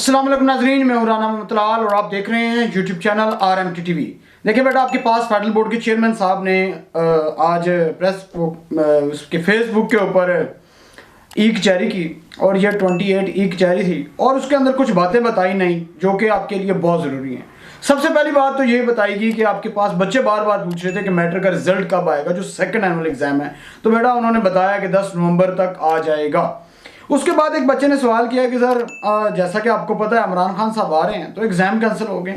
अस्सलाम वालेकुम नाज़रीन, मैं हूं राना मोहम्मद लाल और आप देख रहे हैं यूट्यूब चैनल RMT TV। देखिए बेटा, आपके पास फेडरल बोर्ड के चेयरमैन साहब ने आज प्रेस उसके फेसबुक के ऊपर ईक जारी की और यह 28 ईक जारी थी और उसके अंदर कुछ बातें बताई नहीं जो कि आपके लिए बहुत ज़रूरी हैं। सबसे पहली बात तो ये बताएगी कि आपके पास बच्चे बार बार पूछ रहे थे कि मैट्रिक का रिजल्ट कब आएगा, जो सेकंड एनुअल एग्जाम है। तो बेटा उन्होंने बताया कि 10 नवंबर तक आ जाएगा। उसके बाद एक बच्चे ने सवाल किया कि सर जैसा कि आपको पता है इमरान खान साहब आ रहे हैं तो एग्ज़ाम कैंसिल हो गए।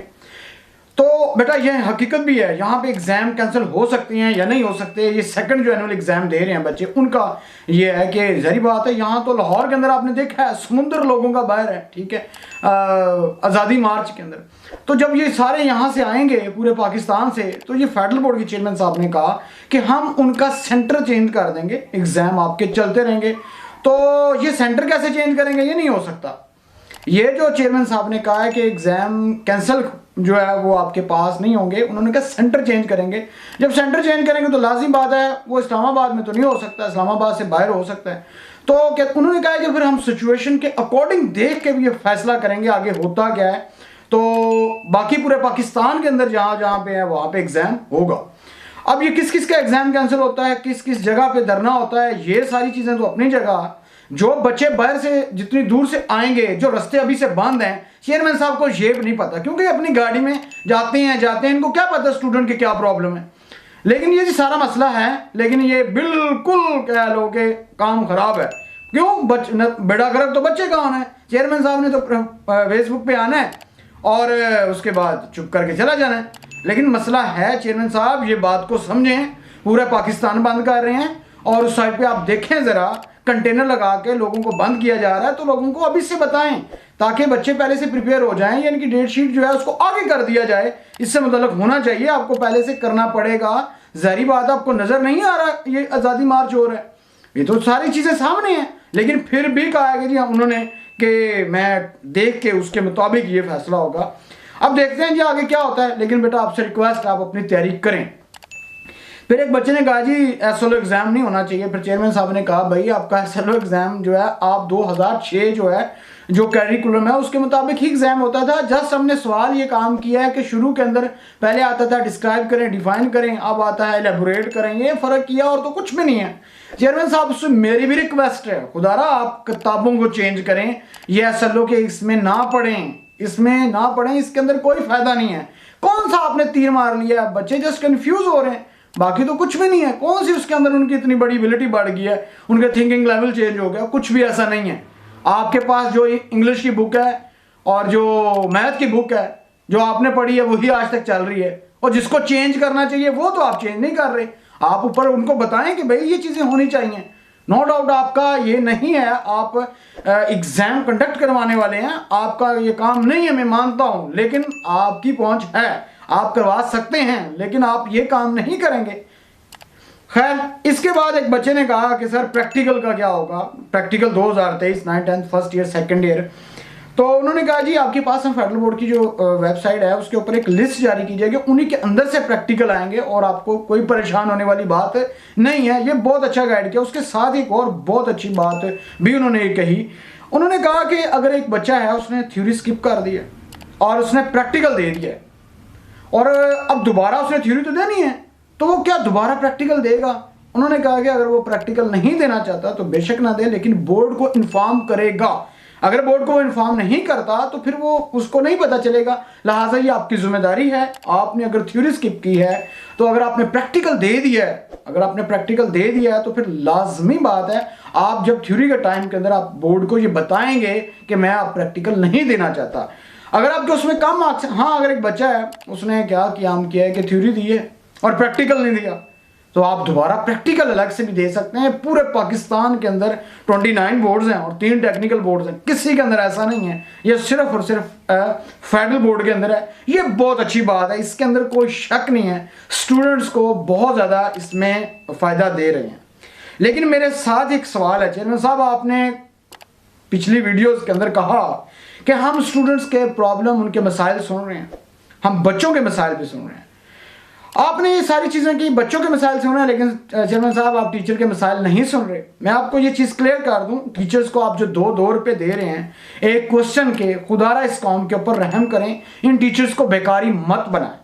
तो बेटा ये हकीकत भी है, यहाँ पे एग्ज़ाम कैंसिल हो सकती हैं या नहीं हो सकते। ये सेकंड जो एनुअल एग्ज़ाम दे रहे हैं बच्चे, उनका ये है कि ज़ाहिर बात है यहाँ तो लाहौर के अंदर आपने देखा है समुंदर लोगों का बाहर है, ठीक है, आज़ादी मार्च के अंदर। तो जब ये सारे यहाँ से आएंगे पूरे पाकिस्तान से, तो ये फेडरल बोर्ड के चेयरमैन साहब ने कहा कि हम उनका सेंटर चेंज कर देंगे, एग्ज़ाम आपके चलते रहेंगे। तो ये सेंटर कैसे चेंज करेंगे, ये नहीं हो सकता। ये जो चेयरमैन साहब ने कहा है कि एग्ज़ाम कैंसिल जो है वो आपके पास नहीं होंगे, उन्होंने कहा सेंटर चेंज करेंगे। जब सेंटर चेंज करेंगे तो लाजिम बात है वो इस्लामाबाद में तो नहीं हो सकता, इस्लामाबाद से बाहर हो सकता है। तो क्या उन्होंने कहा कि फिर हम सिचुएशन के अकॉर्डिंग देख के भी ये फैसला करेंगे आगे होता क्या है। तो बाकी पूरे पाकिस्तान के अंदर जहाँ जहाँ पे है वहाँ पे एग्ज़ाम होगा। अब ये किस किस का एग्ज़ाम कैंसिल होता है, किस किस जगह पे धरना होता है, ये सारी चीज़ें तो अपनी जगह। जो बच्चे बाहर से जितनी दूर से आएंगे, जो रास्ते अभी से बंद हैं, चेयरमैन साहब को ये नहीं पता क्योंकि अपनी गाड़ी में जाते हैं, इनको क्या पता स्टूडेंट के क्या प्रॉब्लम है। लेकिन ये सारा मसला है, लेकिन ये बिल्कुल कह लो कि काम खराब है। क्यों? बेड़ा गर्क तो बच्चे का होना है। चेयरमैन साहब ने तो फेसबुक पे आना है और उसके बाद चुप करके चला जाना है। लेकिन मसला है चेयरमैन साहब ये बात को समझें, पूरा पाकिस्तान बंद कर रहे हैं और उस साइड पे आप देखें ज़रा कंटेनर लगा के लोगों को बंद किया जा रहा है। तो लोगों को अभी से बताएं ताकि बच्चे पहले से प्रिपेयर हो जाएं, यानी कि डेट शीट जो है उसको आगे कर दिया जाए। इससे मतलब होना चाहिए, आपको पहले से करना पड़ेगा। ज़ाहिर बात आपको नज़र नहीं आ रहा ये आज़ादी मार्च हो रहा है, ये तो सारी चीज़ें सामने हैं। लेकिन फिर भी कहा कि जी उन्होंने कि मैं देख के उसके मुताबिक ये फैसला होगा। अब देखते हैं जी आगे क्या होता है। लेकिन बेटा आपसे रिक्वेस्ट, आप अपनी तैयारी करें। फिर एक बच्चे ने कहा जी SLO एग्ज़ाम नहीं होना चाहिए। फिर चेयरमैन साहब ने कहा भाई आपका SLO एग्ज़ाम जो है आप 2006 जो है जो कैरिकुलम है उसके मुताबिक ही एग्ज़ाम होता था। जस्ट हमने सवाल ये काम किया है कि शुरू के अंदर पहले आता था डिस्क्राइब करें, डिफाइन करें, अब आता है एलेबोरेट करें, ये फ़र्क किया और तो कुछ भी नहीं है। चेयरमैन साहब उससे मेरी भी रिक्वेस्ट है, खुदारा आप किताबों को चेंज करें, ये SLO के इसमें ना पढ़ें, इसके अंदर कोई फ़ायदा नहीं है। कौन सा आपने तीर मार लिया, बच्चे जस्ट कन्फ्यूज़ हो रहे हैं, बाकी तो कुछ भी नहीं है। कौन सी उसके अंदर उनकी इतनी बड़ी एबिलिटी बढ़ गई है, उनका थिंकिंग लेवल चेंज हो गया, कुछ भी ऐसा नहीं है। आपके पास जो इंग्लिश की बुक है और जो मैथ की बुक है जो आपने पढ़ी है वही आज तक चल रही है, और जिसको चेंज करना चाहिए वो तो आप चेंज नहीं कर रहे। आप ऊपर उनको बताएं कि भाई ये चीज़ें होनी चाहिए। नो डाउट आपका ये नहीं है, आप एग्ज़ाम कंडक्ट करवाने वाले हैं, आपका ये काम नहीं है, मैं मानता हूँ, लेकिन आपकी पहुँच है, आप करवा सकते हैं, लेकिन आप ये काम नहीं करेंगे। खैर, इसके बाद एक बच्चे ने कहा कि सर प्रैक्टिकल का क्या होगा, practical 2023 9th 10th first year second year. तो उन्होंने कहा जी आपके पास हम फेडरल बोर्ड की जो वेबसाइट है उसके ऊपर एक लिस्ट जारी की जाएगी, उन्हीं के अंदर से प्रैक्टिकल आएंगे और आपको कोई परेशान होने वाली बात नहीं है। ये बहुत अच्छा गाइड किया। उसके साथ एक और बहुत अच्छी बात भी उन्होंने ये कही, उन्होंने कहा कि अगर एक बच्चा है उसने थ्योरी स्किप कर दी है और उसने प्रैक्टिकल दे दिया है और अब दोबारा उसने थ्योरी तो देनी है, तो वो क्या दोबारा प्रैक्टिकल देगा? उन्होंने कहा कि अगर वो प्रैक्टिकल नहीं देना चाहता तो बेशक ना दे, लेकिन बोर्ड को इन्फॉर्म करेगा। अगर बोर्ड को वो इन्फॉर्म नहीं करता तो फिर वो उसको नहीं पता चलेगा। लिहाजा ये आपकी जिम्मेदारी है। आपने अगर थ्योरी स्किप की है तो अगर आपने प्रैक्टिकल दे दिया है, तो फिर लाजमी बात है आप जब थ्योरी के टाइम के अंदर आप बोर्ड को ये बताएंगे कि मैं आप प्रैक्टिकल नहीं देना चाहता। अगर आपके उसमें कम मार्क्स, हाँ अगर एक बच्चा है उसने क्या काम किया है कि थ्योरी दी है और प्रैक्टिकल नहीं दिया, तो आप दोबारा प्रैक्टिकल अलग से भी दे सकते हैं। पूरे पाकिस्तान के अंदर 29 बोर्ड्स हैं और 3 टेक्निकल बोर्ड्स हैं, किसी के अंदर ऐसा नहीं है। ये सिर्फ और सिर्फ फेडरल बोर्ड के अंदर है। ये बहुत अच्छी बात है, इसके अंदर कोई शक नहीं है। स्टूडेंट्स को बहुत ज़्यादा इसमें फ़ायदा दे रहे हैं। लेकिन मेरे साथ एक सवाल है चेयरमैन साहब, आपने पिछली वीडियोज़ के अंदर कहा कि हम स्टूडेंट्स के प्रॉब्लम, उनके मसाइल सुन रहे हैं, हम बच्चों के मसाइल भी सुन रहे हैं। आपने ये सारी चीज़ें की, बच्चों के मसाइल सुन रहे हैं, लेकिन चेयरमैन साहब आप टीचर के मसाइल नहीं सुन रहे। मैं आपको ये चीज़ क्लियर कर दूं, टीचर्स को आप जो 2 रुपए दे रहे हैं एक क्वेश्चन के, खुदारा इस कौम के ऊपर रहम करें, इन टीचर्स को बेकारी मत बनाएं।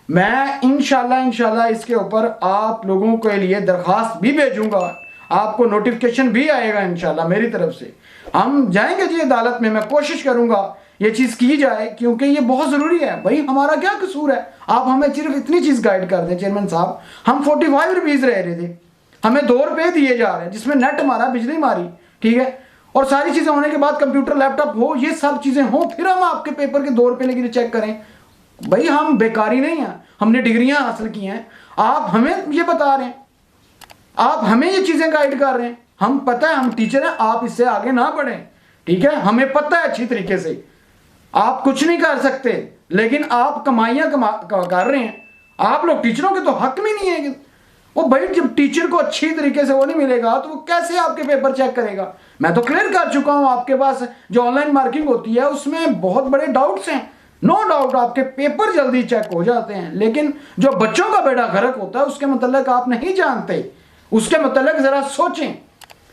मैं इंशाल्लाह इसके ऊपर आप लोगों के लिए दरख्वास्त भी भेजूंगा, आपको नोटिफिकेशन भी आएगा इंशाल्लाह मेरी तरफ से। हम जाएंगे जी अदालत में, मैं कोशिश करूंगा ये चीज़ की जाए, क्योंकि ये बहुत ज़रूरी है। भाई हमारा क्या कसूर है, आप हमें सिर्फ इतनी चीज़ गाइड कर दें चेयरमैन साहब। हम 45 रुपीज़ रह रहे थे, हमें 2 रुपये दिए जा रहे हैं, जिसमें नेट मारा, बिजली मारी, ठीक है, और सारी चीज़ें होने के बाद कंप्यूटर लैपटॉप हो, ये सब चीज़ें हो, फिर हम आपके पेपर के 2 रुपये लेके चेक करें। भाई हम बेकारी नहीं हैं, हमने डिग्रियां हासिल की हैं, आप हमें ये बता रहे हैं, आप हमें ये चीज़ें गाइड कर रहे हैं। हम पता है हम टीचर हैं, आप इससे आगे ना बढ़ें, ठीक है, हमें पता है अच्छी तरीके से आप कुछ नहीं कर सकते, लेकिन आप कमाइयां कर रहे हैं। आप लोग टीचरों के तो हक में नहीं है वो। भाई जब टीचर को अच्छी तरीके से वो नहीं मिलेगा तो वो कैसे आपके पेपर चेक करेगा। मैं तो क्लियर कर चुका हूं, आपके पास जो ऑनलाइन मार्किंग होती है उसमें बहुत बड़े डाउट्स हैं, नो डाउट आपके पेपर जल्दी चेक हो जाते हैं, लेकिन जो बच्चों का बेड़ा गर्क होता है उसके मतलब आप नहीं जानते, उसके मतलब जरा सोचें।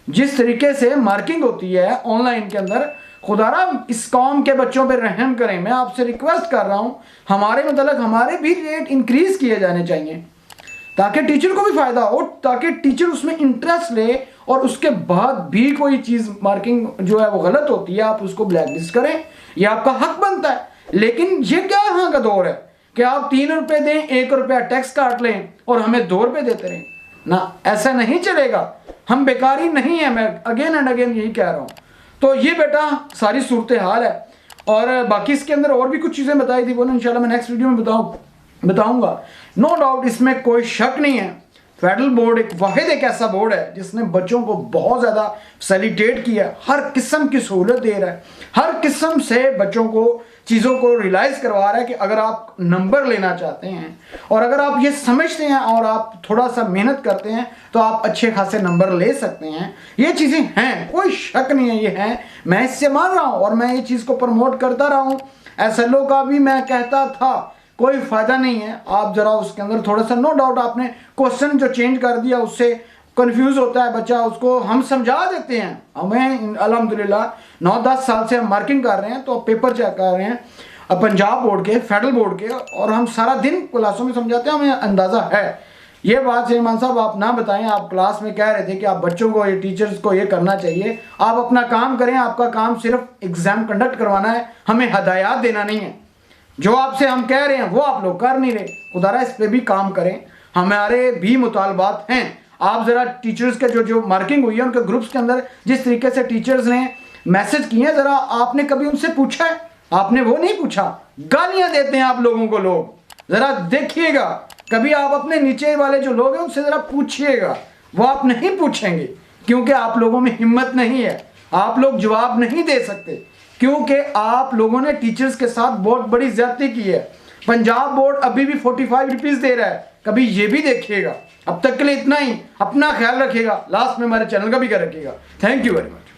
जिस तरीके से मार्किंग होती है ऑनलाइन के अंदर, खुदारा इस कौम के बच्चों पे रहम करें। मैं आपसे रिक्वेस्ट कर रहा हूं, हमारे मतलब हमारे भी रेट इंक्रीज किए जाने चाहिए ताकि टीचर को भी फायदा हो, ताकि टीचर उसमें इंटरेस्ट ले, और उसके बाद भी कोई चीज़ मार्किंग जो है वो गलत होती है आप उसको ब्लैकलिस्ट करें, ये आपका हक बनता है। लेकिन ये क्या यहाँ का दौर है कि आप 3 रुपये दें, 1 रुपया टैक्स काट लें और हमें 2 रुपये देते रहें ना, ऐसा नहीं चलेगा। हम बेकारी नहीं है, मैं अगेन एंड अगेन यही कह रहा हूँ। तो ये बेटा सारी सूरत हाल है, और बाकी इसके अंदर और भी कुछ चीज़ें बताई थी, वो इंशाल्लाह मैं नेक्स्ट वीडियो में बताऊंगा। नो डाउट इसमें कोई शक नहीं है, फेडरल बोर्ड एक ऐसा बोर्ड है जिसने बच्चों को बहुत ज़्यादा फैसिलिटेट किया है, हर किस्म की सहूलत दे रहा है, हर किस्म से बच्चों को चीज़ों को रियलाइज़ करवा रहा है कि अगर आप नंबर लेना चाहते हैं और अगर आप ये समझते हैं और आप थोड़ा सा मेहनत करते हैं तो आप अच्छे खासे नंबर ले सकते हैं। ये चीज़ें हैं, कोई शक नहीं है, ये हैं, मैं इससे मान रहा हूँ और मैं ये चीज़ को प्रमोट करता रहा हूँ। SLO का भी मैं कहता था, कोई फ़ायदा नहीं है, आप ज़रा उसके अंदर थोड़ा सा, नो डाउट आपने क्वेश्चन जो चेंज कर दिया उससे कंफ्यूज होता है बच्चा, उसको हम समझा देते हैं। हमें अल्हम्दुलिल्लाह 9-10 साल से हम मार्किंग कर रहे हैं, तो पेपर चेक कर रहे हैं पंजाब बोर्ड के, फेडरल बोर्ड के, और हम सारा दिन क्लासों में समझाते हैं, हमें अंदाज़ा है। ये बात चेयरमैन साहब आप ना बताएं, आप क्लास में कह रहे थे कि आप बच्चों को, ये टीचर्स को ये करना चाहिए, आप अपना काम करें, आपका काम सिर्फ एग्ज़ाम कंडक्ट करवाना है, हमें हदायत देना नहीं है। जो आपसे हम कह रहे हैं वो आप लोग कर नहीं रहे, खुदारा इस पर भी काम करें, हमारे भी मुतालबात हैं। आप ज़रा टीचर्स के जो मार्किंग हुई है उनके ग्रुप्स के अंदर जिस तरीके से टीचर्स ने मैसेज किए हैं, ज़रा आपने कभी उनसे पूछा है? आपने वो नहीं पूछा, गालियां देते हैं आप लोगों को लोग, ज़रा देखिएगा, कभी आप अपने नीचे वाले जो लोग हैं उनसे ज़रा पूछिएगा, वो आप नहीं पूछेंगे क्योंकि आप लोगों में हिम्मत नहीं है, आप लोग जवाब नहीं दे सकते क्योंकि आप लोगों ने टीचर्स के साथ बहुत बड़ी ज्यादती की है। पंजाब बोर्ड अभी भी 45 रुपीज़ दे रहा है, कभी ये भी देखिएगा। अब तक के लिए इतना ही, अपना ख्याल रखिएगा, लास्ट में हमारे चैनल का भी ख्याल रखिएगा। Thank you very much.